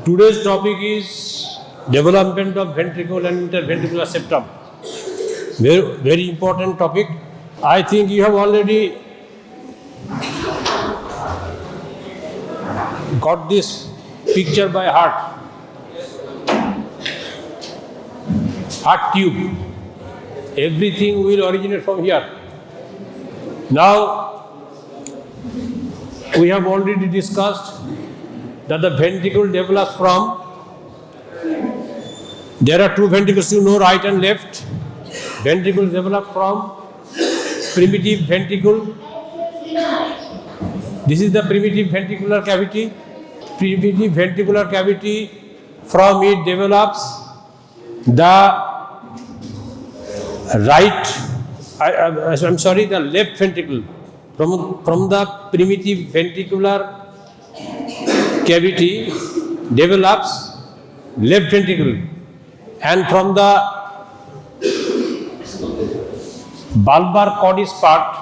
Today's topic is development of ventricle and interventricular septum. Very important topic. I think you have already got this picture by heart. Heart tube. Everything will originate from here. Now, we have already discussed that the ventricle develops from, there are two ventricles, you know, right and left. Ventricles develop from primitive ventricle. This is the primitive ventricular cavity. Primitive ventricular cavity, from it develops the the left ventricle. From the primitive ventricular cavity develops left ventricle, and from the bulbar cordis part,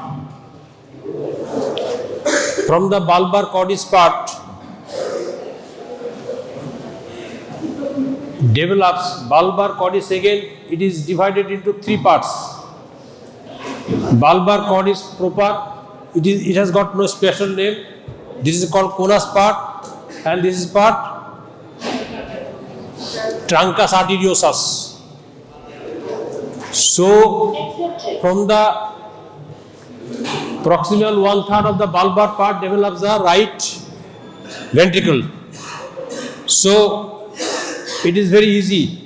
develops bulbar cordis. Again, it is divided into three parts. Bulbar cordis proper, it has got no special name. This is called conus part, and this is part truncus arteriosus. So, from the proximal 1/3 of the bulbar part develops the right ventricle. So, it is very easy.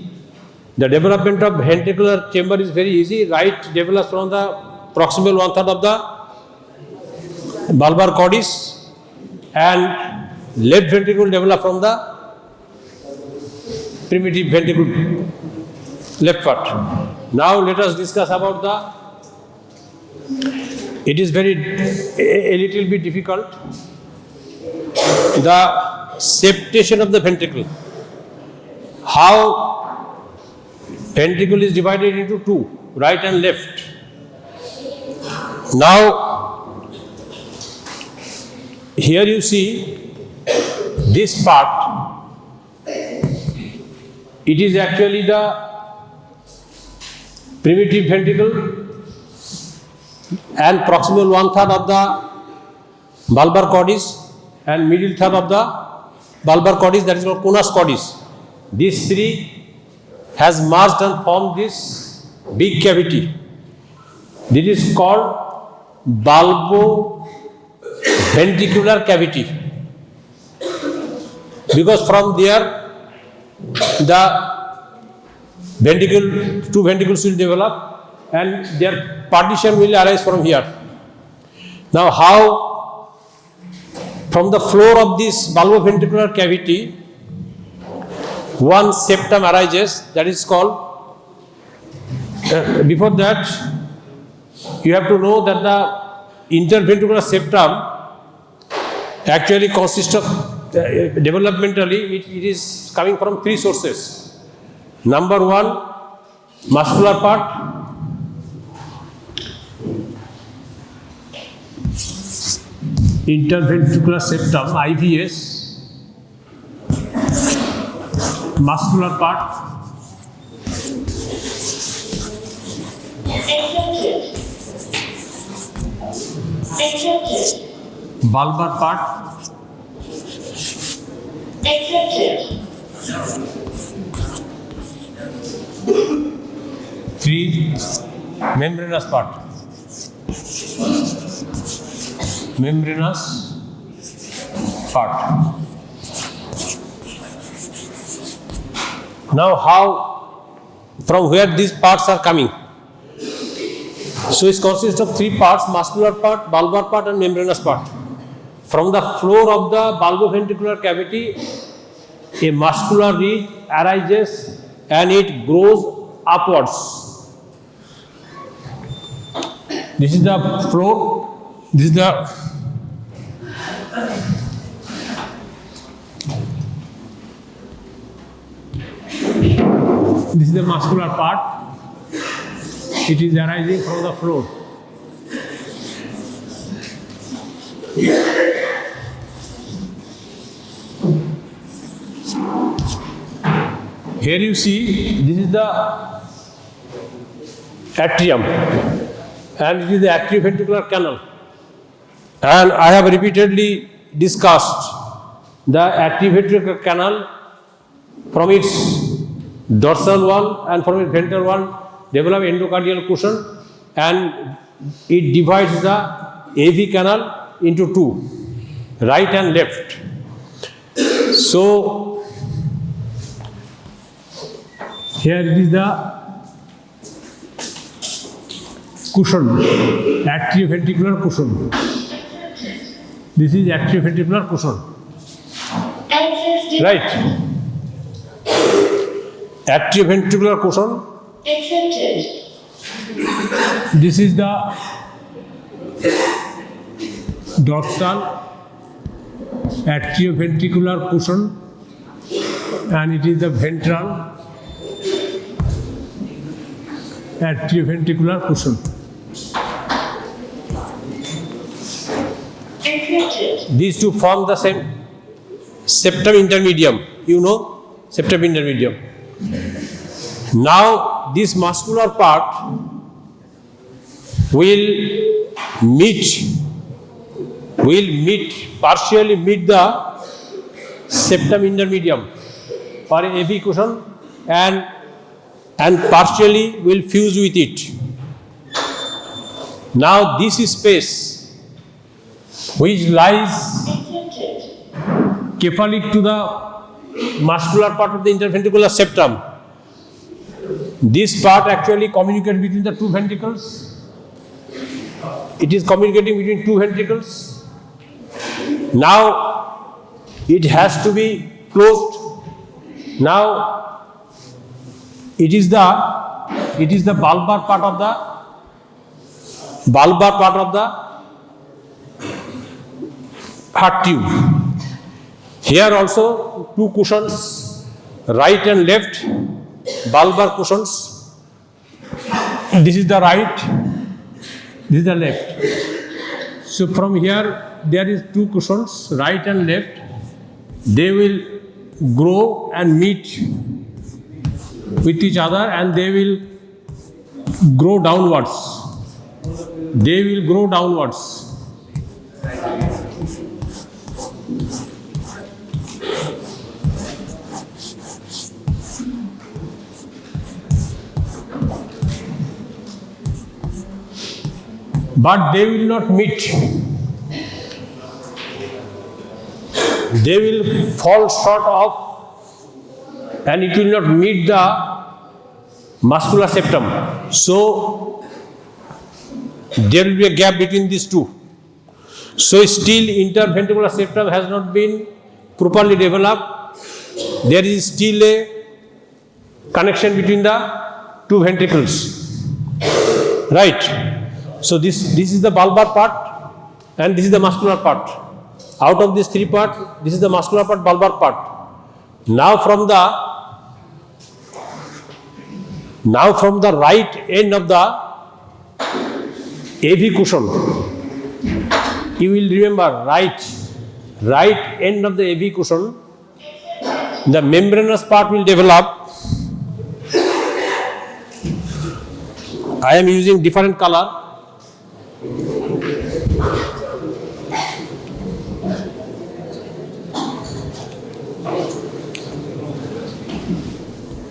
The development of ventricular chamber is very easy. Right develops from the proximal 1/3 of the bulbar cordis, and left ventricle develops from the primitive ventricle left part. Now let us discuss about it is a little bit difficult, the septation of the ventricle. How ventricle is divided into two, right and left. Now, here you see this part, it is actually the primitive ventricle and proximal 1/3 of the bulbar cordis and middle third of the bulbar cordis, that is called conus cordis. These three has merged and formed this big cavity. This is called bulboventricular cavity, because from there the two ventricles will develop and their partition will arise from here. Now, how from the floor of this bulboventricular cavity one septum arises, that is called, before that you have to know that the interventricular septum actually consists of developmentally, it is coming from three sources. Number one, muscular part. Interventricular septum, IVS, muscular part, bulbar part, three, membranous part. Membranous part. Now from where these parts are coming? So it consists of three parts: muscular part, bulbar part and membranous part. From the floor of the bulboventricular cavity, a muscular ridge arises and it grows upwards. This is the floor. This is the muscular part. It is arising from the floor. Here you see, this is the atrium and it is the atrioventricular canal. And I have repeatedly discussed the atrioventricular canal from its dorsal wall and from its ventral wall develop endocardial cushion, and it divides the AV canal into two, right and left. So here it is the cushion, atrioventricular cushion. This is atrioventricular cushion. Right. Atrioventricular cushion. Accepted. This is the dorsal atrioventricular cushion and it is the ventral atrioventricular cushion. These two form the same septum intermedium. You know, septum intermedium. Now, this muscular part will partially meet the septum intermedium or AV cushion and partially will fuse with it. Now, this space which lies cephalic to the muscular part of the interventricular septum, this part actually communicates between the two ventricles. It is communicating between two ventricles. Now it has to be closed. Now it is the bulbar part of the heart tube. Here also two cushions, right and left, bulbar cushions. This is the right, this is the left. So from here there is two cushions, right and left. They will grow and meet with each other and they will grow downwards. They will grow downwards. But they will not meet. They will fall short of and it will not meet the muscular septum. So there will be a gap between these two. So still interventricular septum has not been properly developed. There is still a connection between the two ventricles. Right. So this is the bulbar part and this is the muscular part. Out of these three parts, this is the muscular part, bulbar part. Now from the right end of the AV cushion, you will remember right end of the AV cushion, the membranous part will develop. I am using different color.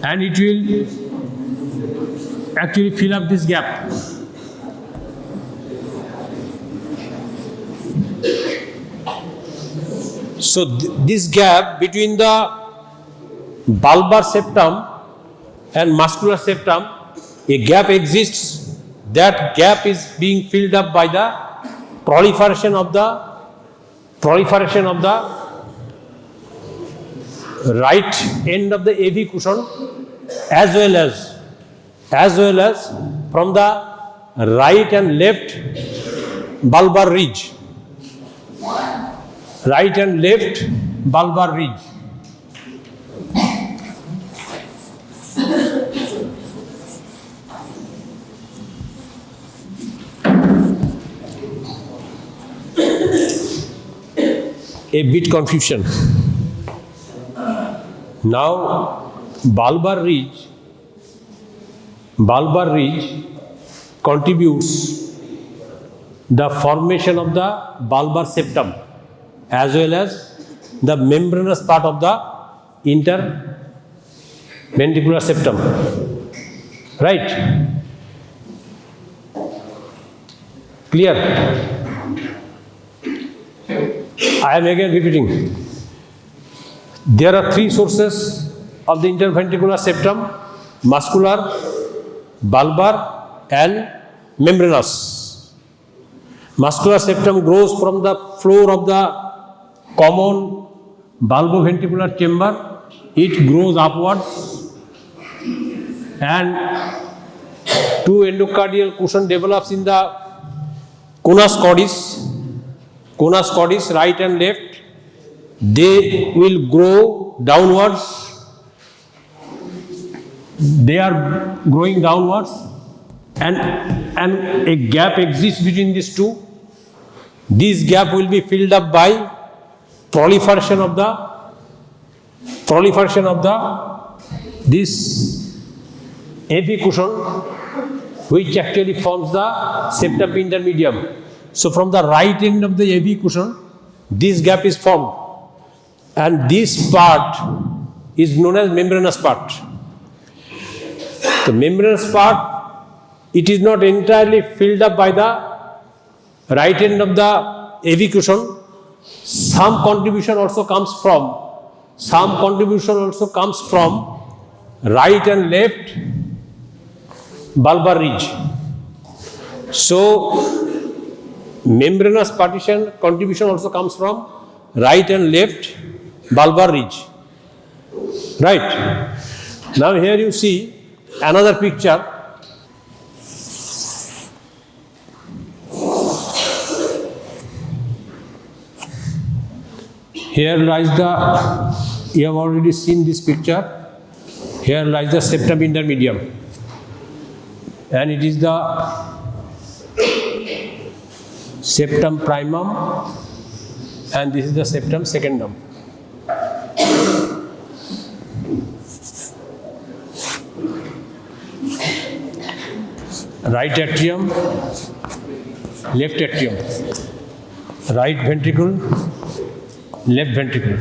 And it will actually fill up this gap. So this gap between the bulbar septum and muscular septum, a gap exists. That gap is being filled up by the proliferation of the right end of the AV cushion, as well as from the right and left bulbar ridge. Right and left bulbar ridge. A bit confusion. Now, bulbar ridge contributes the formation of the bulbar septum as well as the membranous part of the interventricular septum. Right? Clear? I am again repeating. There are three sources of the interventricular septum: muscular, bulbar and membranous. Muscular septum grows from the floor of the common bulboventricular chamber. It grows upwards and two endocardial cushion develops in the conus cordis, right and left. They will grow downwards. They are growing downwards, and a gap exists between these two. This gap will be filled up by proliferation of this AV cushion, which actually forms the septum intermedium. So from the right end of the AV cushion, this gap is formed, and this part is known as membranous part. The membranous part, it is not entirely filled up by the right end of the AV cushion. Some contribution also comes from right and left bulbar ridge. So membranous partition contribution also comes from right and left bulbar ridge. Right? Now here you see another picture. Here lies you have already seen this picture. Here lies the septum intermedium, and it is the septum primum, and this is the septum secundum. Right atrium, left atrium, right ventricle, left ventricle.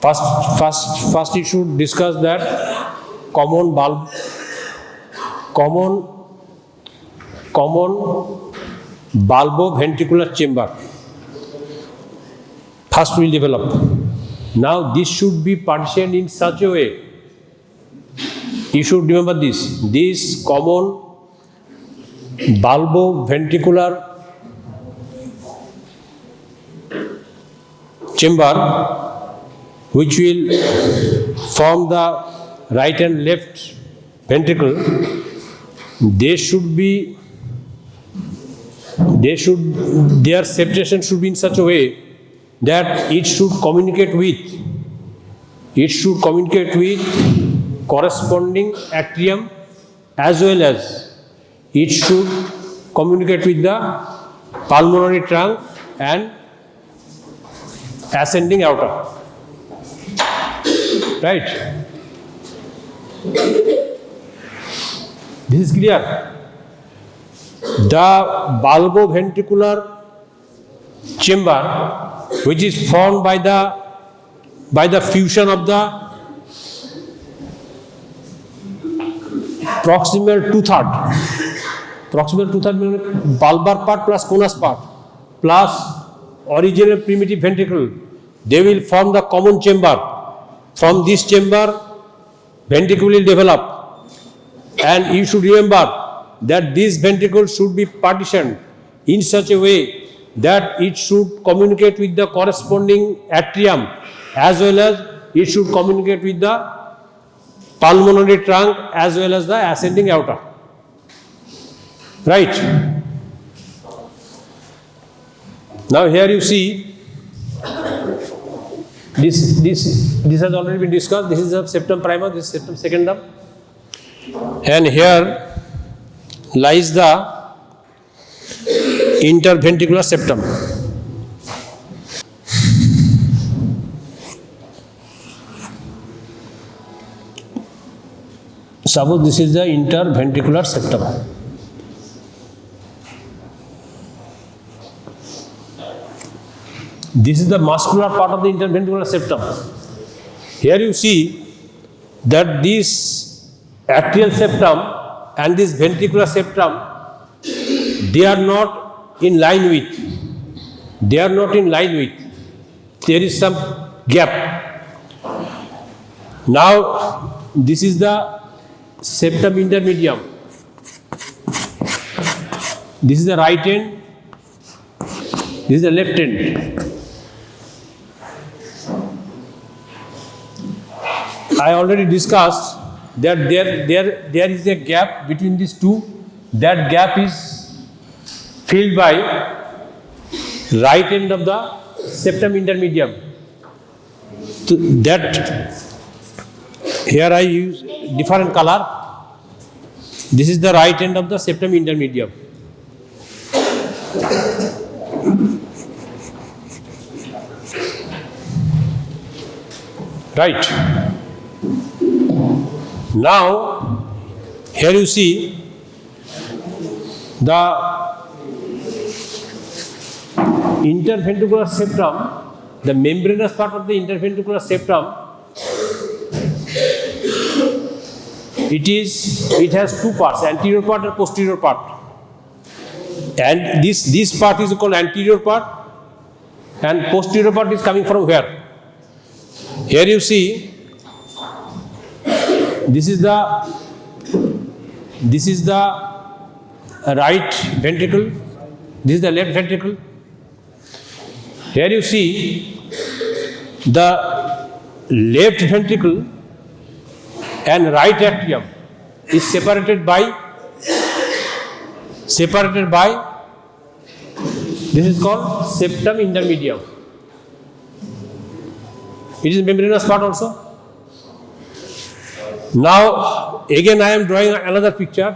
First you should discuss that common bulboventricular chamber. First we will develop. Now this should be partitioned in such a way. You should remember this. This common bulboventricular chamber, which will form the right and left ventricle, they should be their septation should be in such a way that it should communicate with corresponding atrium, as well as it should communicate with the pulmonary trunk and ascending aorta. Right? This is clear. The bulboventricular chamber, which is formed by the fusion of the proximal two-third means bulbar part plus conus part plus original primitive ventricle, they will form the common chamber. From this chamber, ventricle will develop, and you should remember that these ventricles should be partitioned in such a way that it should communicate with the corresponding atrium, as well as it should communicate with the pulmonary trunk as well as the ascending aorta. Right? Now here you see, this has already been discussed. This is the septum primum, this is septum secundum, and here lies the interventricular septum. Suppose this is the interventricular septum. This is the muscular part of the interventricular septum. Here you see that this atrial septum and this ventricular septum, they are not in line with. There is some gap. Now, this is the septum intermedium. This is the right end. This is the left end. I already discussed that there is a gap between these two. That gap is filled by right end of the septum intermedium. So that here I use different color. This is the right end of the septum intermedium. Right. Now, here you see the interventricular septum, the membranous part of the interventricular septum. It has two parts, anterior part and posterior part. And this part is called anterior part, and posterior part is coming from where? Here you see, this is the right ventricle, this is the left ventricle. Here you see the left ventricle and right atrium is separated by this is called septum intermedium. It is membranous part also. Now again I am drawing another picture.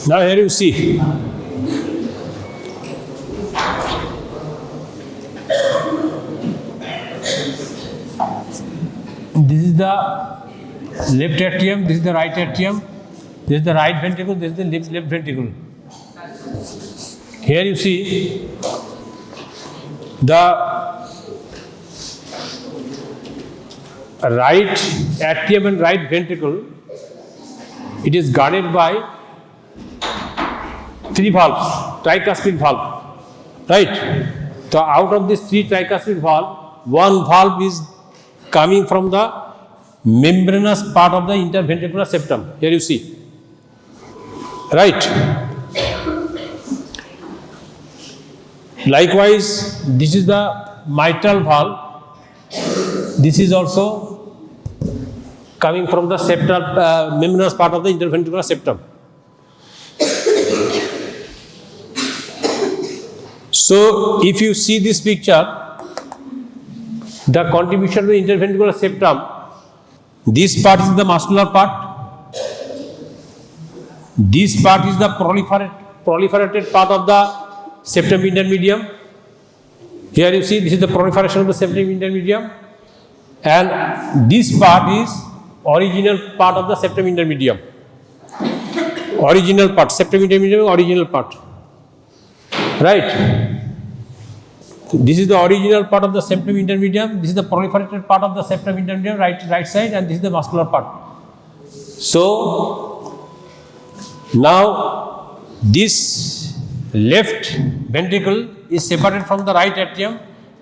Now here you see. This is the left atrium, this is the right atrium, this is the right ventricle, this is the left ventricle. Here you see the right atrium and right ventricle. It is guarded by three valves, tricuspid valve, right? So out of these three tricuspid valve, one valve is coming from the membranous part of the interventricular septum. Here you see, right? Likewise, this is the mitral valve. This is also coming from the septal membranous part of the interventricular septum. So, if you see this picture, the contribution of the interventricular septum, this part is the muscular part, this part is the proliferated part of the septum intermedium. Here you see, this is the proliferation of the septum intermedium, and this part is original part of the septum intermedium. Original part, septum intermedium, original part. Right? This is the original part of the septum intermedium, this is the proliferated part of the septum intermedium, right side, and this is the muscular part. So, now this left ventricle is separated from the right atrium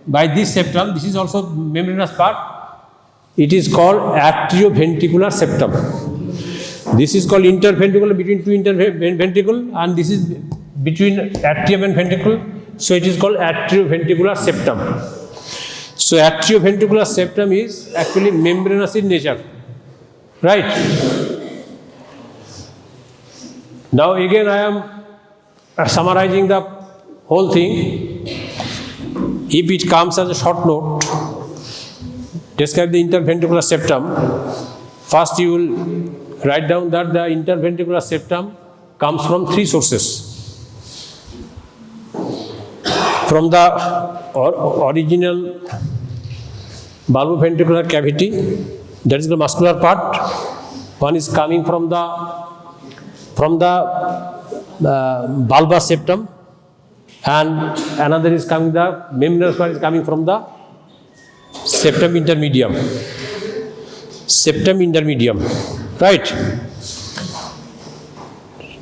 by this septum. This is also membranous part. It is called atrioventricular septum. This is called interventricle, between two interventricle, and this is between atrium and ventricle. So it is called atrioventricular septum. So atrioventricular septum is actually membranous in nature, right? Now again I am summarizing the whole thing. If it comes as a short note, describe the interventricular septum. First you will write down that the interventricular septum comes from three sources. From the original bulboventricular cavity, that is the muscular part. One is coming from the bulbus septum, and another is coming, the membranous part is coming from the septum intermedium. Septum intermedium, right?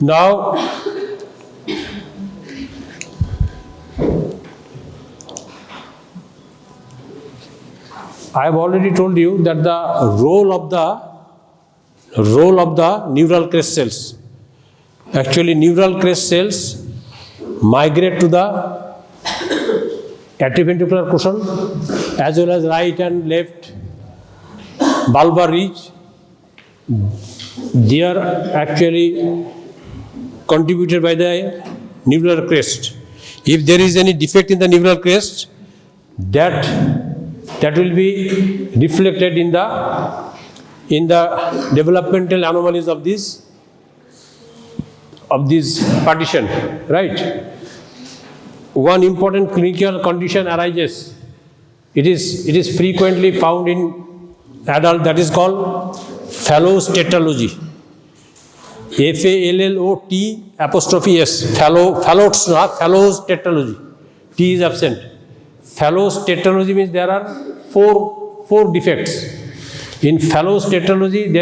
Now, I have already told you that the role of the neural crest cells. Actually, neural crest cells migrate to the atrioventricular cushion as well as right and left bulbar ridge. They are actually contributed by the neural crest. If there is any defect in the neural crest, that will be reflected in the developmental anomalies of this partition, right? One important clinical condition arises. It is frequently found in adult, that is called Fallot's tetralogy. Fallot**S. Fallot's tetralogy. T is absent. Fallot's tetralogy means there are four defects. In Fallot's tetralogy,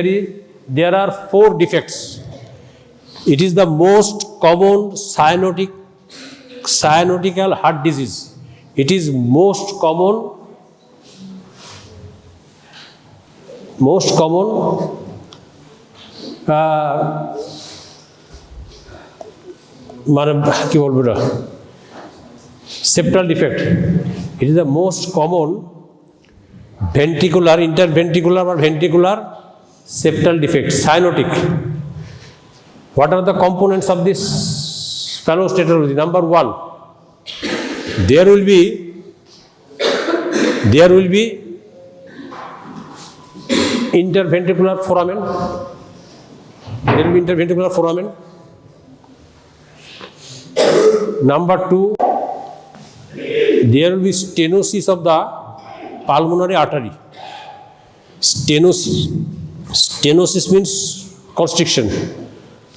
there are 4 defects. It is the most common cyanotical heart disease. It is most common মানে কি বলবো এটা, septal defect. It is the most common ventricular, interventricular or ventricular septal defect, cyanotic. What are the components of this Fallot tetralogy? Number one, there will be interventricular foramen. There will be interventricular foramen. Number two, there will be stenosis of the pulmonary artery. Stenosis means constriction,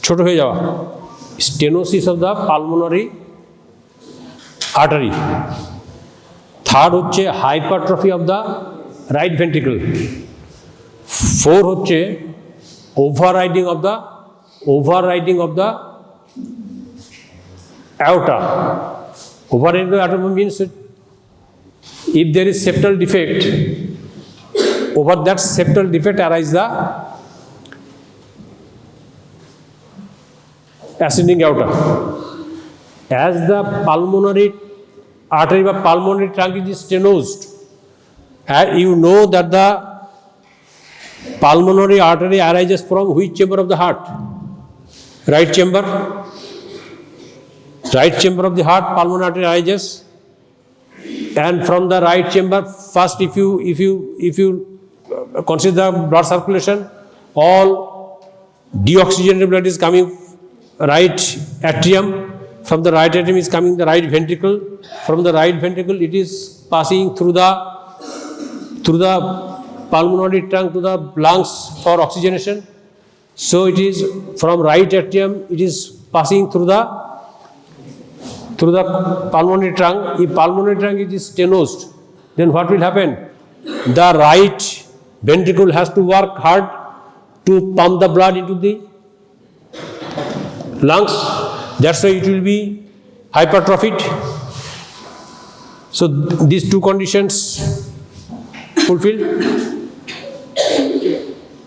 ছোট হয়ে যাওয়া. Stenosis of the pulmonary artery. Third হচ্ছে hypertrophy of the right ventricle. Four হচ্ছে overriding of the aorta. Overriding of the aorta means if there is septal defect, over that septal defect arises the ascending aorta. As the pulmonary artery or pulmonary trunk is stenosed, and you know that the pulmonary artery arises from which chamber of the heart? Right chamber. Right chamber of the heart, pulmonary artery arises, and from the right chamber, first if you consider blood circulation, all deoxygenated blood is coming right atrium. From the right atrium is coming the right ventricle. From the right ventricle, it is passing through the pulmonary trunk to the lungs for oxygenation. So it is from right atrium, it is passing through the pulmonary trunk. If pulmonary trunk is stenosed, then what will happen? The right ventricle has to work hard to pump the blood into the lungs. That's why it will be hypertrophied. So these two conditions fulfilled: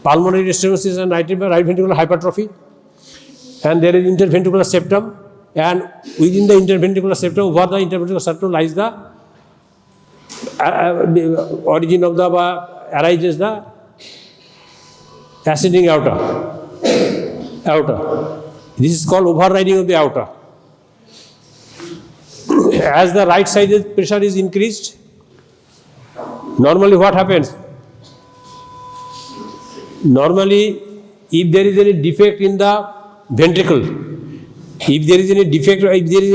pulmonary stenosis and right ventricular hypertrophy. And there is interventricular septum, and within the interventricular septum, over the interventricular septum lies the origin of the arises the ascending aorta. This is called overriding of the aorta. As the right side pressure is increased, normally what happens? Normally, if there is any defect in the ventricle, if there is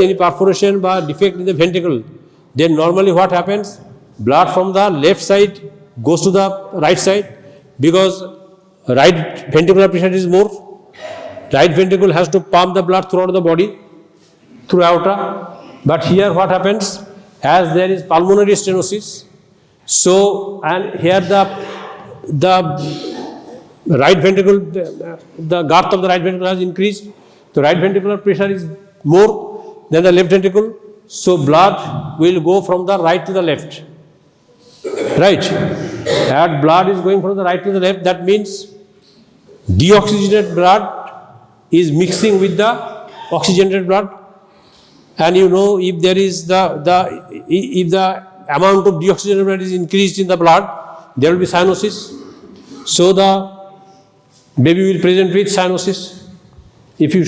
any perforation or defect in the ventricle, then normally what happens? Blood from the left side goes to the right side, because right ventricular pressure is more. Right ventricle has to pump the blood throughout the body through aorta. But here what happens? As there is pulmonary stenosis, so, and here the right ventricle, the girth of the right ventricle has increased. The right ventricular pressure is more than the left ventricle, so blood will go from the right to the left. Right? As blood is going from the right to the left, that means deoxygenated blood is mixing with the oxygenated blood. And you know, if there is if the amount of deoxygenated blood is increased in the blood, there will be cyanosis. So the baby will present with cyanosis. If you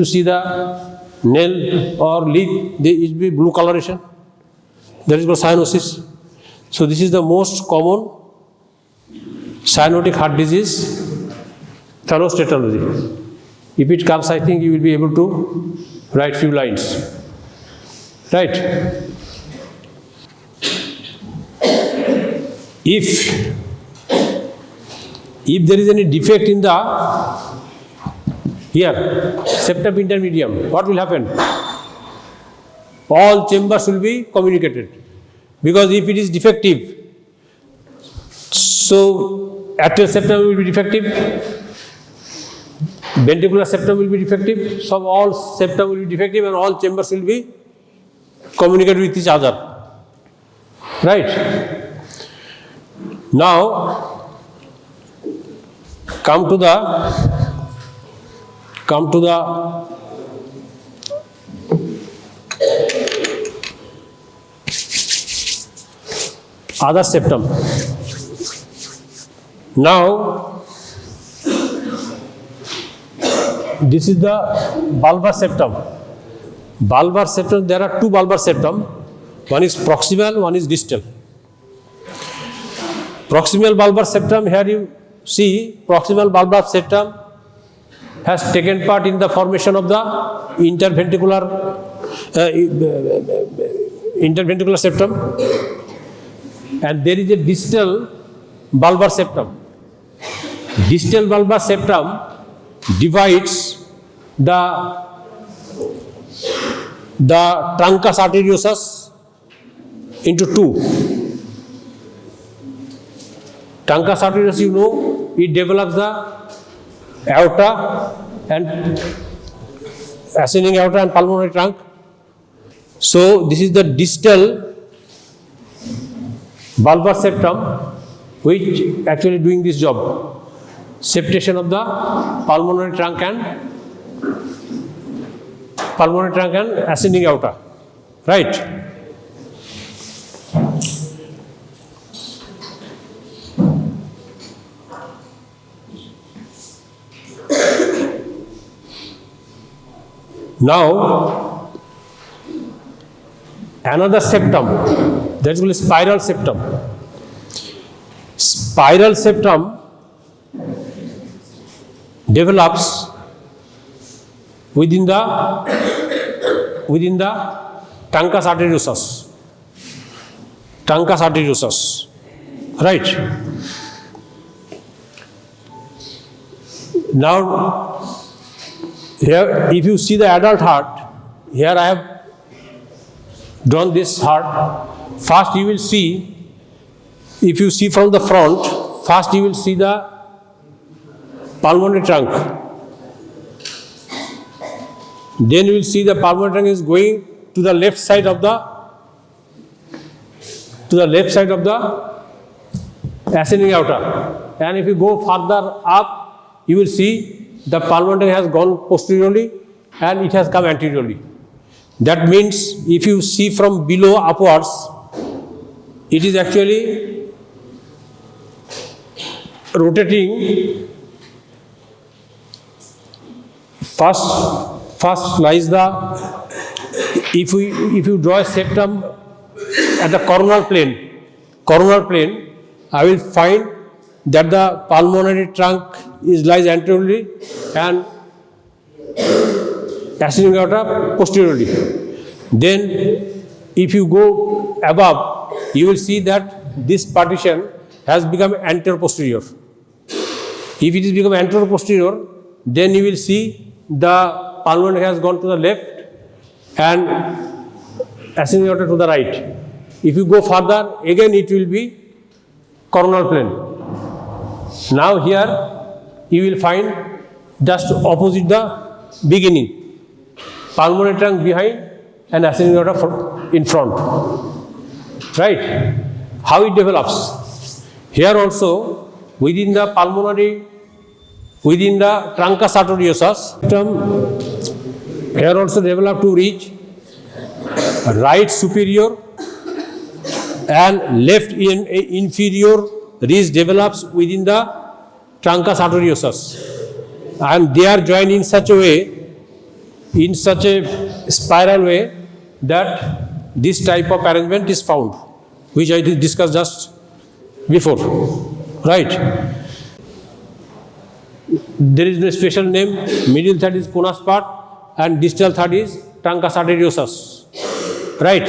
see the nail or leaf, there will be blue coloration. That is called cyanosis. So this is the most common cyanotic heart disease, Fallot tetralogy. If it comes, I think you will be able to write few lines. Right? If there is any defect in the here septum intermedium, what will happen? All chambers will be communicated, because if it is defective, so atrial septum will be defective, ventricular septum will be defective, so all septum will be defective, and all chambers will be communicated with each other. Right? Now come to the other septum. Now, this is the bulbar septum. Bulbar septum, there are two bulbar septum. One is proximal, one is distal. Proximal bulbar septum, here you see proximal bulbar septum has taken part in the formation of the interventricular septum, and there is a distal bulbar septum. Distal bulbar septum divides the truncus arteriosus into two. Truncus arteriosus, you know, it develops the aorta and ascending aorta and pulmonary trunk. So this is the distal bulbar septum which actually doing this job, septation of the pulmonary trunk and ascending aorta, right? Now, another septum, that is called spiral septum. Spiral septum develops within the truncus arteriosus, right? Now, here, if you see the adult heart, here I have drawn this heart. First you will see, if you see from the front, first you will see the pulmonary trunk. Then you will see the pulmonary trunk is going to the left side of the ascending aorta. And if you go further up, you will see the pulmonary has gone posteriorly and it has come anteriorly. That means if you see from below upwards, it is actually rotating. First lies the, if you draw a septum at the coronal plane, I will find that the pulmonary trunk lies anteriorly and ascending aorta posteriorly. Then if you go above, you will see that this partition has become anterior-posterior. If it is become anterior-posterior, then you will see the pulmonary has gone to the left and ascending aorta to the right. If you go further, again it will be coronal plane. Now here you will find just opposite the beginning, pulmonary trunk behind and ascending aorta in front, right? How it develops? Here also within the truncus arteriosus, here also develop two ridge, right superior and left inferior ridge develops within the truncus arteriosus, and they are joined in such a spiral way that this type of arrangement is found, which I discussed just before, right? There is no special name. Middle third is conus part and distal third is truncus arteriosus, right?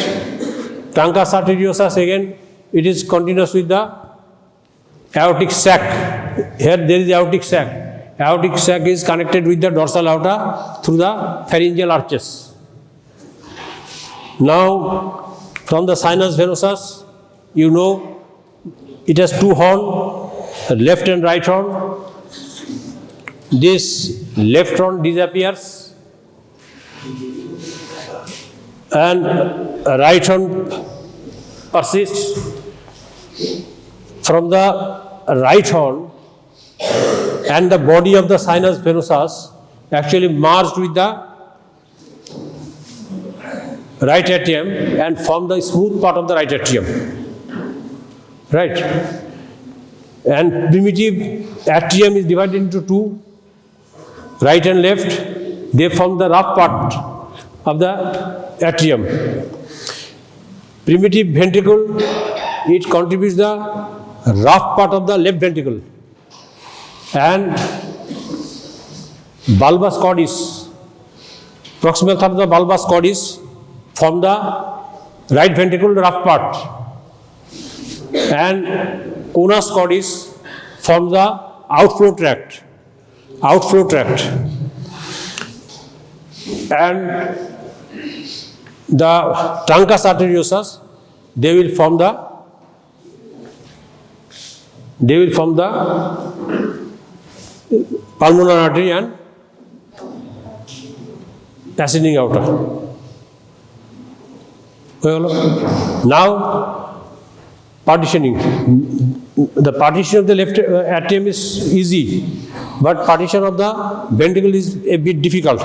Truncus arteriosus, again it is continuous with the aortic sac. Here there is aortic sac. Aortic sac is connected with the dorsal aorta through the pharyngeal arches. Now from the sinus venosus, you know it has two horns, left and right horn. This left horn disappears and right horn persists. From the right horn and the body of the sinus venosus actually merged with the right atrium and form the smooth part of the right atrium. right? And primitive atrium is divided into two, right and left. They form the rough part of the atrium. Primitive ventricle, it contributes the rough part of the left ventricle. And bulbus cordis, proximal third of the bulbus cordis, form the right ventricle rough part. And conus cordis form the outflow tract. And the truncus arteriosus, they will form the pulmonary artery and ascending aorta. Now, partitioning. The partition of the left atrium is easy, but partition of the ventricle is a bit difficult.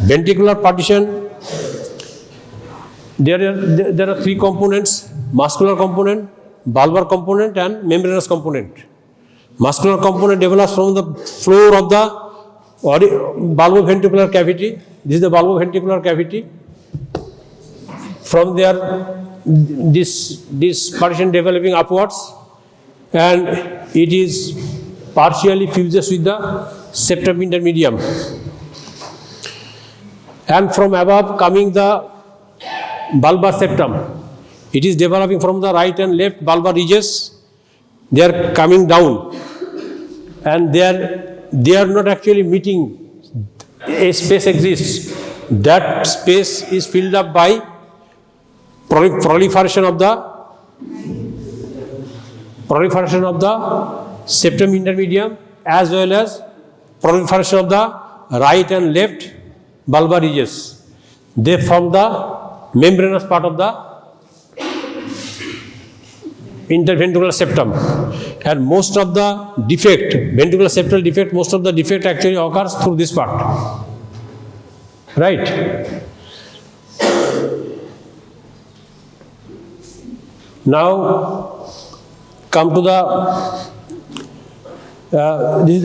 Ventricular partition, there are three components: muscular component, bulbar component, and membranous component. Muscular component develops from the floor of the bulboventricular cavity. This is the bulboventricular cavity. From there, this partition developing upwards, and it is partially fuses with the septum intermedium. And from above coming the bulbar septum. It is developing from the right and left bulbar ridges. They are coming down, and they are not actually meeting. A space exists. That space is filled up by proliferation of the septum intermedium, as well as proliferation of the right and left bulbar ridges. They form the membranous part of the interventricular septum, and most of the defect, ventricular septal defect, most of the defect actually occurs through this part, right? Now come to the this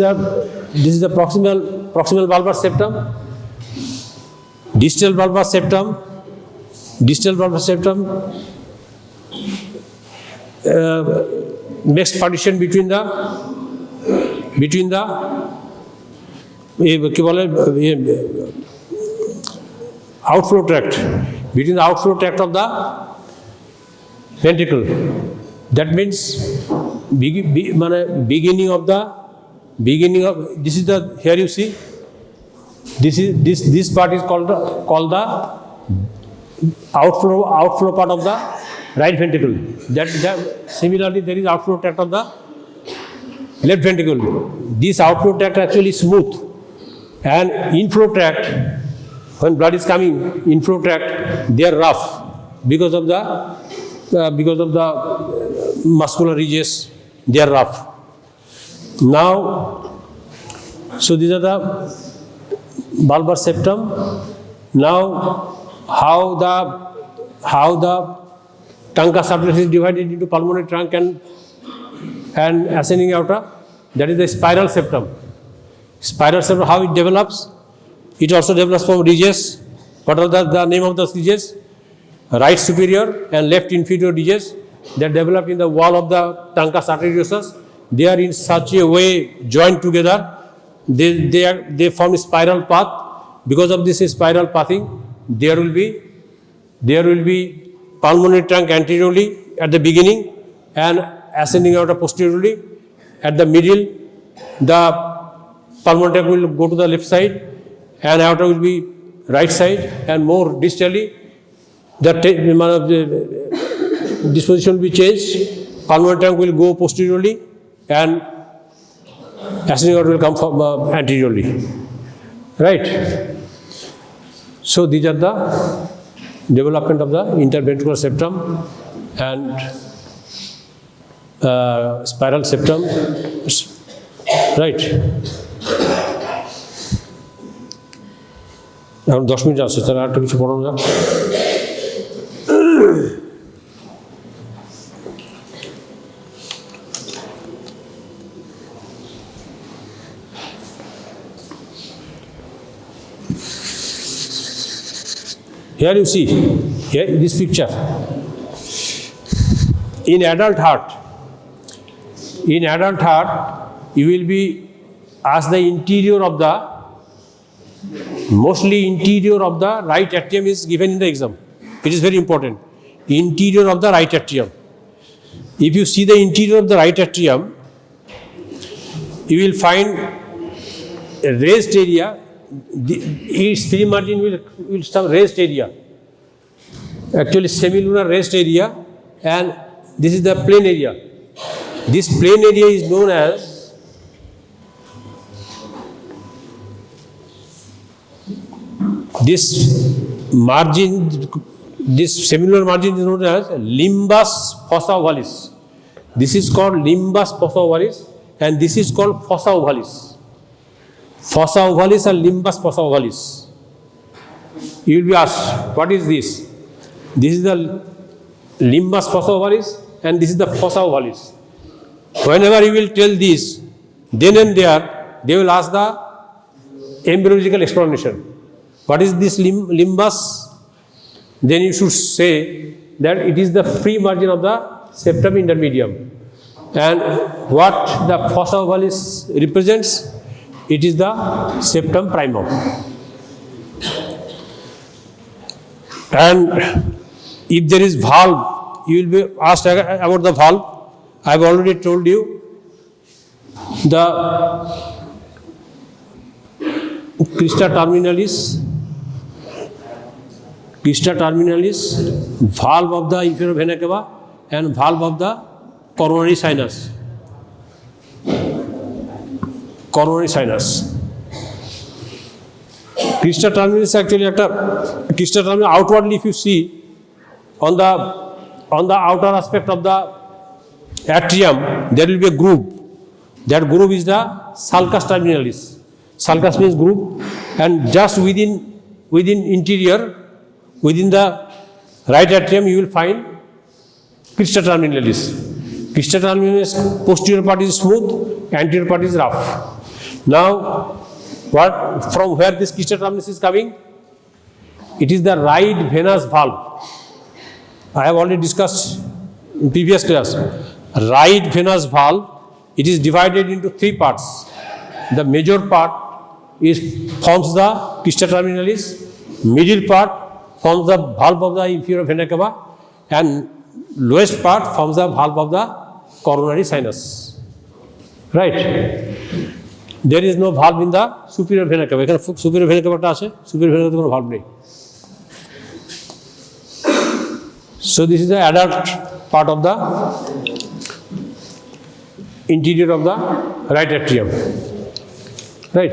is the proximal bulbar septum, distal bulbar septum makes partition between the outflow tract, between the outflow tract of the ventricle. That means beginning of this is the, here you see, this part is called the outflow part of the right ventricle. That similarly there is outflow tract of the left ventricle. This outflow tract actually smooth, and inflow tract, when blood is coming, inflow tract, they are rough because of the muscular ridges. They are rough. Now, so these are the bulbar septum. Now, how the truncus arteriosus is divided into pulmonary trunk and ascending aorta. That is the spiral septum. Spiral septum, how it develops? It also develops from ridges. What are the name of those ridges? Right superior and left inferior ridges that develop in the wall of the truncus arteriosus. They are in such a way joined together. They form a spiral path. Because of this spiral pathing, there will be pulmonary trunk anteriorly at the beginning and ascending aorta posteriorly. At the middle, the pulmonary trunk will go to the left side and aorta will be right side, and more distally, the disposition will be changed. Pulmonary trunk will go posteriorly and ascending aorta will come from anteriorly. Right? So these are the development of the interventricular septum and spiral septum. Right? এখন 10 minute আছে, তাহলে আর কিছু পড়ানো যাক। Here you see, here in this picture. In adult heart, you will be asked the interior of the, mostly interior of the right atrium is given in the exam. It is very important. Interior of the right atrium. If you see the interior of the right atrium, you will find a raised area. Its free margin will have raised area. Actually, semilunar raised area, and this is the plain area. This plain area is known as this margin. This semilunar margin is known as limbus fossa ovalis. This is called limbus fossa ovalis, and this is called fossa ovalis. Fossa ovalis and limbus fossa ovalis. You will be asked, what is this? This is the limbus fossa ovalis, and this is the fossa ovalis. Whenever you will tell this, then and there, they will ask the embryological explanation. What is this limbus? Then you should say that it is the free margin of the septum intermedium. And what the fossa ovalis represents, it is the septum primum. And if there is valve, you will be asked about the valve. I have already told you the crista terminalis, valve of the inferior vena cava, and valve of the coronary sinus. Crista terminalis actually crista terminalis outwardly, if you see on the outer aspect of the atrium, there will be a groove. That groove is the sulcus terminalis. Sulcus means groove, and just within interior, within the right atrium, you will find crista terminalis. Crista terminalis, posterior part is smooth, anterior part is rough. Now, from where this crista terminalis is coming? It is the right venous valve. I have already discussed in previous class. Right venous valve, it is divided into three parts. The major part forms the crista terminalis, middle part forms the valve of the inferior vena cava, and lowest part forms the valve of the coronary sinus. Right? There is no valve in the superior vena cava. Ekhane superior vena cava ta ache, superior vena cava kono valve nei. So this is the adult part of the interior of the right atrium. Right?